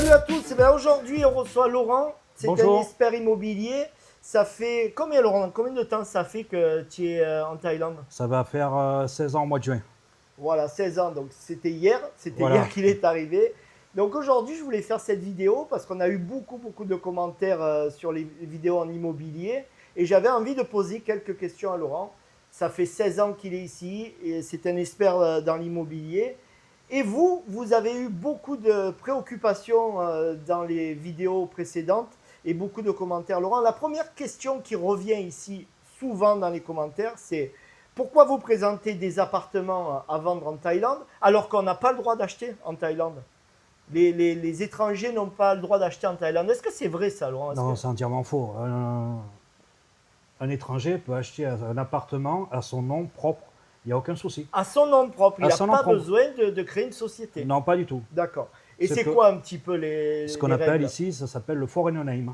Salut à tous, aujourd'hui on reçoit Laurent, c'est un Bonjour. expert immobilier. Ça fait combien Laurent, combien de temps ça fait que tu es en Thaïlande? Ça va faire 16 ans au mois de juin. Voilà, 16 ans, donc c'était hier Voilà. qu'il est arrivé. Donc aujourd'hui je voulais faire cette vidéo parce qu'on a eu beaucoup de commentaires sur les vidéos en immobilier et j'avais envie de poser quelques questions à Laurent. Ça fait 16 ans qu'il est ici et c'est un expert dans l'immobilier. Et vous, vous avez eu beaucoup de préoccupations dans les vidéos précédentes et beaucoup de commentaires. Laurent, la première question qui revient ici souvent dans les commentaires, c'est pourquoi vous présentez des appartements à vendre en Thaïlande alors qu'on n'a pas le droit d'acheter en Thaïlande? Les étrangers n'ont pas le droit d'acheter en Thaïlande. Est-ce que c'est vrai ça, Laurent? Non, c'est entièrement faux. Un étranger peut acheter un appartement à son nom propre. Il n'y a aucun souci. À son nom propre, il À n'a son nom pas propre. besoin de créer une société. Non, pas du tout. D'accord. Et c'est que- quoi un petit peu Ce qu'on les appelle règles? ici, ça s'appelle le foreign name.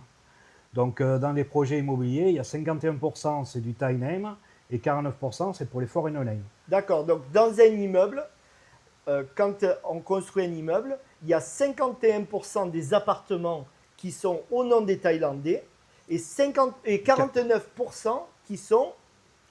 Donc, dans les projets immobiliers, il y a 51% c'est du Thai name et 49% c'est pour les foreign name. D'accord. Donc, dans un immeuble, quand on construit un immeuble, il y a 51% des appartements qui sont au nom des Thaïlandais et 49% qui sont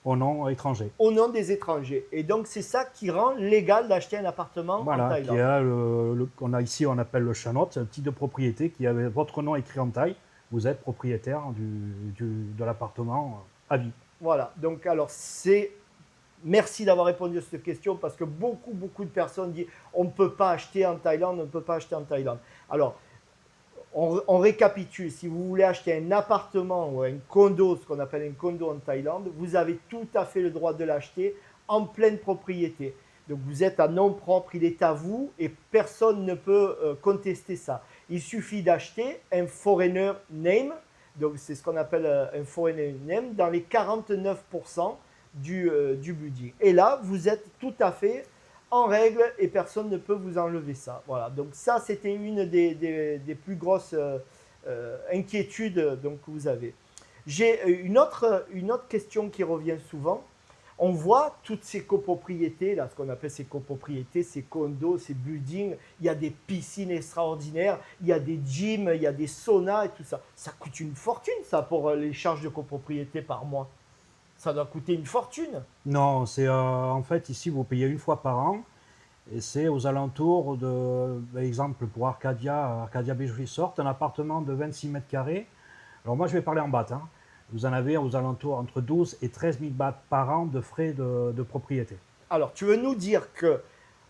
Au nom étranger. au nom des étrangers. Et donc, c'est ça qui rend légal d'acheter un appartement en Voilà, qui Thaïlande. a qu'on a ici, on appelle le chanot, c'est un titre de propriété qui avait votre nom écrit en Thaï. Vous êtes propriétaire de l'appartement à vie. Voilà. Donc, alors, merci d'avoir répondu à cette question parce que beaucoup de personnes disent on ne peut pas acheter en Thaïlande, on ne peut pas acheter en Thaïlande. Alors, on récapitule. Si vous voulez acheter un appartement ou un condo, ce qu'on appelle un condo en Thaïlande, vous avez tout à fait le droit de l'acheter en pleine propriété. Donc vous êtes à nom propre, il est à vous et personne ne peut contester ça. Il suffit d'acheter un foreigner name, donc c'est ce qu'on appelle un foreigner name, dans les 49% du budget. Et là, vous êtes tout à fait en règle et personne ne peut vous enlever ça. Voilà. Donc ça, c'était une des plus grosses inquiétudes donc, que vous avez. J'ai une autre question qui revient souvent. On voit toutes ces copropriétés, là, ce qu'on appelle ces copropriétés, ces condos, ces buildings. Il y a des piscines extraordinaires, il y a des gyms, il y a des saunas et tout ça. Ça coûte une fortune, ça, pour les charges de copropriété par mois. Ça doit coûter une fortune. Non, c'est en fait ici vous payez une fois par an et c'est aux alentours de, par exemple pour Arcadia Beach Resort, un appartement de 26 mètres carrés. Alors moi je vais parler en baht. Vous en avez aux alentours entre 12 et 13 000 bahts par an de frais de propriété. Alors, tu veux nous dire que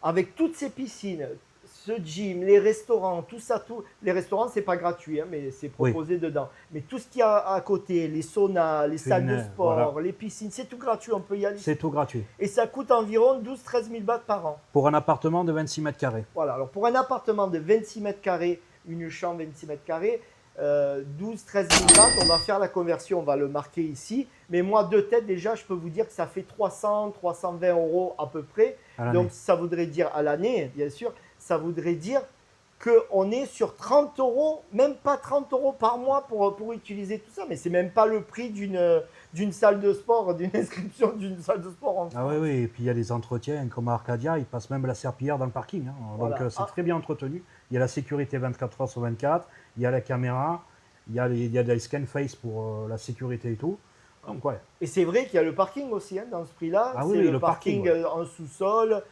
avec toutes ces piscines, ce gym, les restaurants, tout ça, les restaurants, c'est pas gratuit, hein, mais c'est Oui, proposé dedans. Mais tout ce qu'il y a à côté, les saunas, les salles de sport, voilà, les piscines, c'est tout gratuit, on peut y aller. c'est tout gratuit. Et ça coûte environ 12-13 000 bahts par an. Pour un appartement de 26 mètres carrés. Voilà, alors pour un appartement de 26 mètres carrés, une chambre 26 mètres carrés, 12-13 000 bahts, on va faire la conversion, on va le marquer ici. Mais moi, de tête, déjà, je peux vous dire que ça fait 300-320 euros à peu près. À l'année. Donc, ça voudrait dire à l'année, bien sûr, ça voudrait dire qu'on est sur 30 euros, même pas 30 euros par mois pour utiliser tout ça. Mais c'est même pas le prix d'une salle de sport, d'une inscription d'une salle de sport en Ah oui, France. oui, et puis il y a des entretiens comme à Arcadia, ils passent même la serpillière dans le parking. Voilà. Donc c'est très bien entretenu. Il y a la sécurité 24 heures sur 24, il y a la caméra, il y a des scan face pour la sécurité et tout. Donc ouais. Et c'est vrai qu'il y a le parking aussi hein, dans ce prix-là. Ah C'est oui, le le parking, parking ouais. en sous-sol.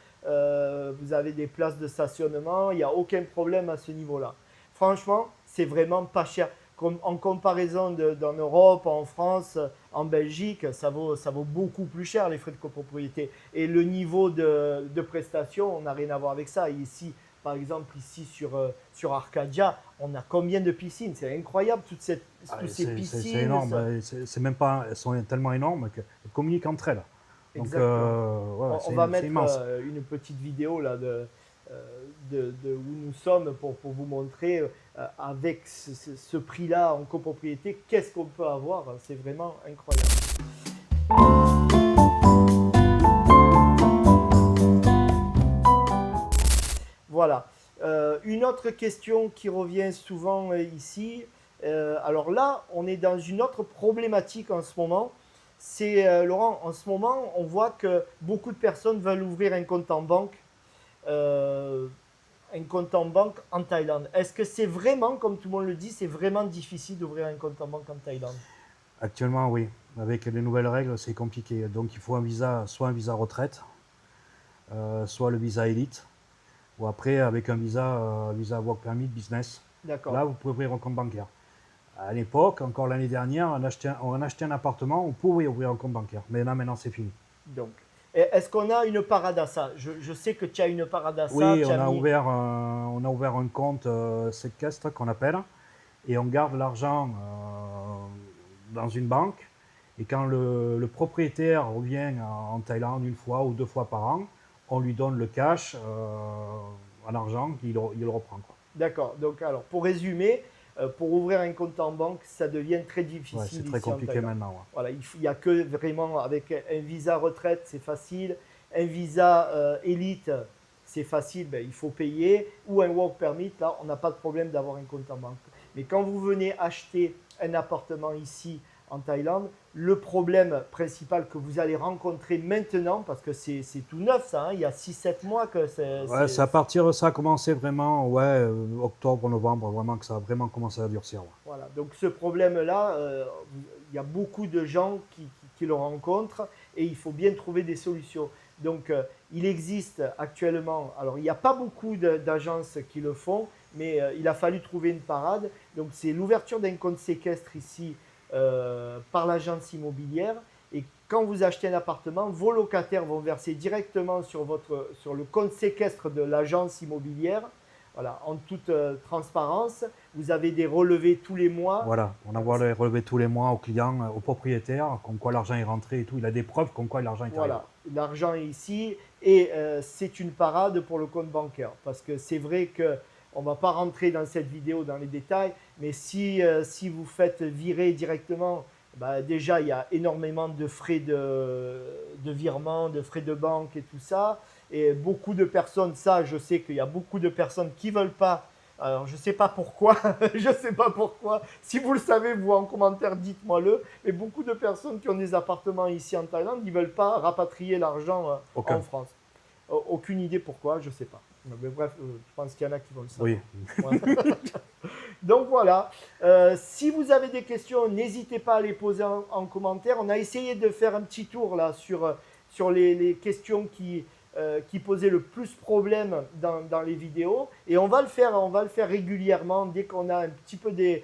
Vous avez des places de stationnement. Il n'y a aucun problème à ce niveau-là. Franchement, c'est vraiment pas cher. En comparaison d'en Europe, en France, en Belgique, ça vaut beaucoup plus cher les frais de copropriété. Et le niveau de prestation, on n'a rien à voir avec ça. Et ici, par exemple, ici sur Arcadia, on a combien de piscines? C'est incroyable, toutes ces piscines. C'est énorme. C'est même pas, elles sont tellement énormes qu'elles communiquent entre elles. Donc Exactement. ouais, On va c'est mettre immense. une petite vidéo là où nous sommes pour vous montrer avec ce prix-là en copropriété, qu'est-ce qu'on peut avoir. C'est vraiment incroyable. Voilà. Une autre question qui revient souvent ici. Alors là, on est dans une autre problématique en ce moment. C'est, Laurent, en ce moment, on voit que beaucoup de personnes veulent ouvrir un compte en banque. Euh, un compte en banque en Thaïlande. Est-ce que c'est vraiment, comme tout le monde le dit, c'est vraiment difficile d'ouvrir un compte en banque en Thaïlande? Actuellement, oui. Avec les nouvelles règles, c'est compliqué. Donc, il faut un visa, soit un visa retraite, soit le visa élite, ou après avec un visa work permit business. D'accord. Là, vous pouvez ouvrir un compte bancaire. À l'époque, encore l'année dernière, on achetait un appartement, on pouvait ouvrir un compte bancaire. Mais là, maintenant, c'est fini. Donc, est-ce qu'on a une parade à ça? Je sais que tu as une parade à ça, Oui, tu as mis... on a ouvert un compte séquestre qu'on appelle, et on garde l'argent dans une banque. Et quand le propriétaire revient en Thaïlande une fois ou deux fois par an, on lui donne le cash en argent, il le reprend, quoi. D'accord. Donc, alors, pour résumer, pour ouvrir un compte en banque, ça devient très Ouais, difficile c'est très ici en compliqué Thaïlande. maintenant. Ouais. Voilà, il n'y a que vraiment avec un visa retraite, c'est facile. Un visa élite, c'est facile, ben, il faut payer. Ou un work permit, là, on n'a pas de problème d'avoir un compte en banque. Mais quand vous venez acheter un appartement ici en Thaïlande, le problème principal que vous allez rencontrer maintenant, parce que c'est tout neuf ça, hein, il y a 6-7 mois que Ouais, c'est à partir, ça a commencé vraiment, ouais, octobre, novembre, vraiment que ça a vraiment commencé à durcir. Ouais. voilà, donc ce problème-là, il y a beaucoup de gens qui le rencontrent et il faut bien trouver des solutions. Donc il existe actuellement, alors il n'y a pas beaucoup d'agences qui le font, mais il a fallu trouver une parade. Donc c'est l'ouverture d'un compte séquestre ici par l'agence immobilière. Et quand vous achetez un appartement, vos locataires vont verser directement sur le compte séquestre de l'agence immobilière. Voilà, en toute transparence. Vous avez des relevés tous les mois. Voilà, on envoie les relevés tous les mois aux clients, aux propriétaires, comme quoi l'argent est rentré et tout. Il a des preuves comme quoi l'argent est arrivé. Voilà, l'argent est ici et c'est une parade pour le compte bancaire. Parce que c'est vrai qu'on ne va pas rentrer dans cette vidéo dans les détails, mais si vous faites virer directement, bah déjà il y a énormément de frais de virement, de frais de banque et tout ça. Et beaucoup de personnes, ça je sais qu'il y a beaucoup de personnes qui ne veulent pas. Alors, je ne sais pas pourquoi, je ne sais pas pourquoi. Si vous le savez, vous en commentaire, dites-moi-le. Mais beaucoup de personnes qui ont des appartements ici en Thaïlande, ils ne veulent pas rapatrier l'argent en France. Aucune idée pourquoi, je ne sais pas. Mais bref, je pense qu'il y en a qui vont le savoir. Oui. Ouais. Donc voilà, si vous avez des questions, n'hésitez pas à les poser en commentaire. On a essayé de faire un petit tour là sur les questions qui posaient le plus problème dans les vidéos. Et on va le faire régulièrement dès qu'on a un petit peu des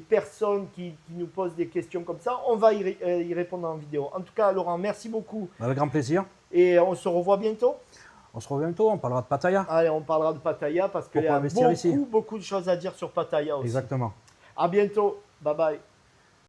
personnes qui nous posent des questions comme ça. On va y répondre en vidéo. En tout cas, Laurent, merci beaucoup. Avec grand plaisir. Et on se revoit bientôt. On se revoit bientôt, on parlera de Pattaya. Allez, on parlera de Pattaya parce qu'il y a beaucoup de choses à dire sur Pattaya aussi. Exactement. À bientôt. Bye bye.